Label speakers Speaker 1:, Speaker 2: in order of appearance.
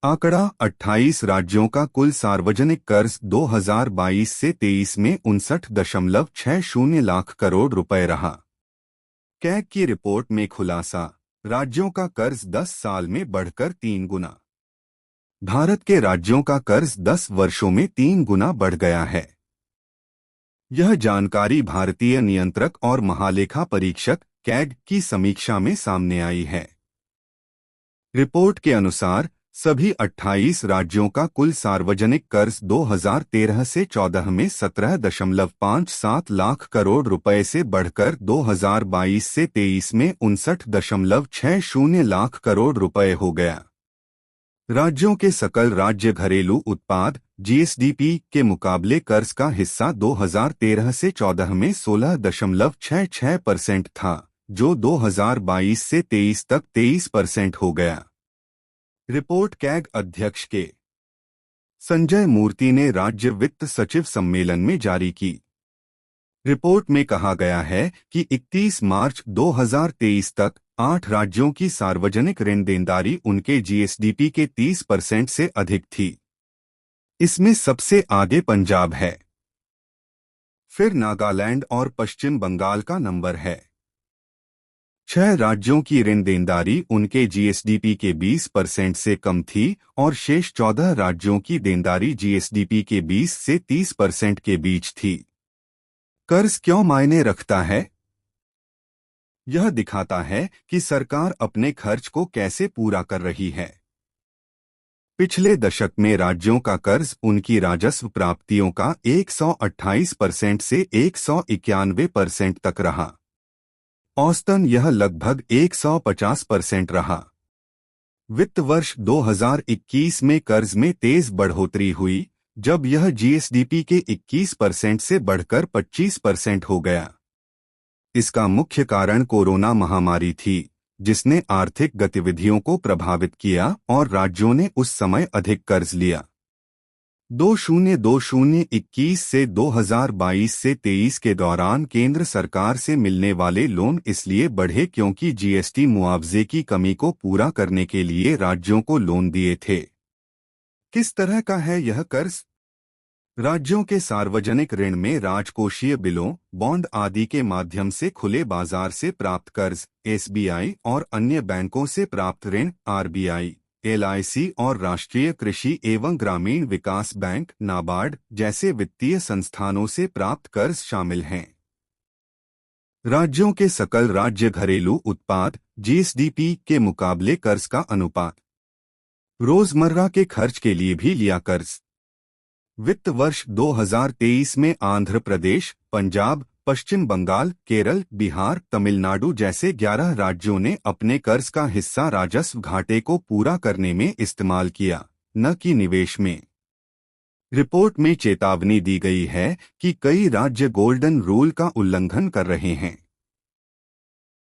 Speaker 1: आंकड़ा 28 राज्यों का कुल सार्वजनिक कर्ज 2022 से 23 में 59.60 लाख करोड़ रुपए रहा। कैग की रिपोर्ट में खुलासा, राज्यों का कर्ज 10 साल में बढ़कर 3 गुना। भारत के राज्यों का कर्ज 10 वर्षों में 3 गुना बढ़ गया है। यह जानकारी भारतीय नियंत्रक और महालेखा परीक्षक कैग की समीक्षा में सामने आई है। रिपोर्ट के अनुसार सभी 28 राज्यों का कुल सार्वजनिक कर्ज 2013 से 14 में 17.57 लाख करोड़ रुपए से बढ़कर 2022 से 23 में 59.60 लाख करोड़ रुपए हो गया। राज्यों के सकल राज्य घरेलू उत्पाद जीएसडीपी के मुकाबले कर्ज का हिस्सा 2013 से 14 में 16.66% था, जो 2022 से 23 तक 23% हो गया। रिपोर्ट कैग अध्यक्ष के संजय मूर्ति ने राज्य वित्त सचिव सम्मेलन में जारी की। रिपोर्ट में कहा गया है कि 31 मार्च 2023 तक 8 राज्यों की सार्वजनिक ऋण देनदारी उनके जीएसडीपी के 30% से अधिक थी। इसमें सबसे आगे पंजाब है, फिर नागालैंड और पश्चिम बंगाल का नंबर है। 6 राज्यों की ऋण देनदारी उनके जीएसडीपी के 20% से कम थी और शेष 14 राज्यों की देनदारी जीएसडीपी के 20 से 30% के बीच थी। कर्ज क्यों मायने रखता है? यह दिखाता है कि सरकार अपने खर्च को कैसे पूरा कर रही है। पिछले दशक में राज्यों का कर्ज उनकी राजस्व प्राप्तियों का 128% से 191% तक रहा। औसतन यह लगभग 150% रहा। वित्त वर्ष 2021 में कर्ज में तेज बढ़ोतरी हुई, जब यह जीएसडीपी के 21% से बढ़कर 25% हो गया। इसका मुख्य कारण कोरोना महामारी थी, जिसने आर्थिक गतिविधियों को प्रभावित किया और राज्यों ने उस समय अधिक कर्ज लिया। 2021 से 2022 से 23 के दौरान केंद्र सरकार से मिलने वाले लोन इसलिए बढ़े क्योंकि जीएसटी मुआवजे की कमी को पूरा करने के लिए राज्यों को लोन दिए थे। किस तरह का है यह कर्ज? राज्यों के सार्वजनिक ऋण में राजकोषीय बिलों, बॉन्ड आदि के माध्यम से खुले बाजार से प्राप्त कर्ज, एसबीआई और अन्य बैंकों से प्राप्त ऋण, आरबीआई, एलआईसी और राष्ट्रीय कृषि एवं ग्रामीण विकास बैंक नाबार्ड जैसे वित्तीय संस्थानों से प्राप्त कर्ज शामिल हैं। राज्यों के सकल राज्य घरेलू उत्पाद जीएसडीपी के मुकाबले कर्ज का अनुपात। रोजमर्रा के खर्च के लिए भी लिया कर्ज। वित्त वर्ष 2023 में आंध्र प्रदेश, पंजाब, पश्चिम बंगाल, केरल, बिहार, तमिलनाडु जैसे 11 राज्यों ने अपने कर्ज का हिस्सा राजस्व घाटे को पूरा करने में इस्तेमाल किया, न कि निवेश में। रिपोर्ट में चेतावनी दी गई है कि कई राज्य गोल्डन रूल का उल्लंघन कर रहे हैं।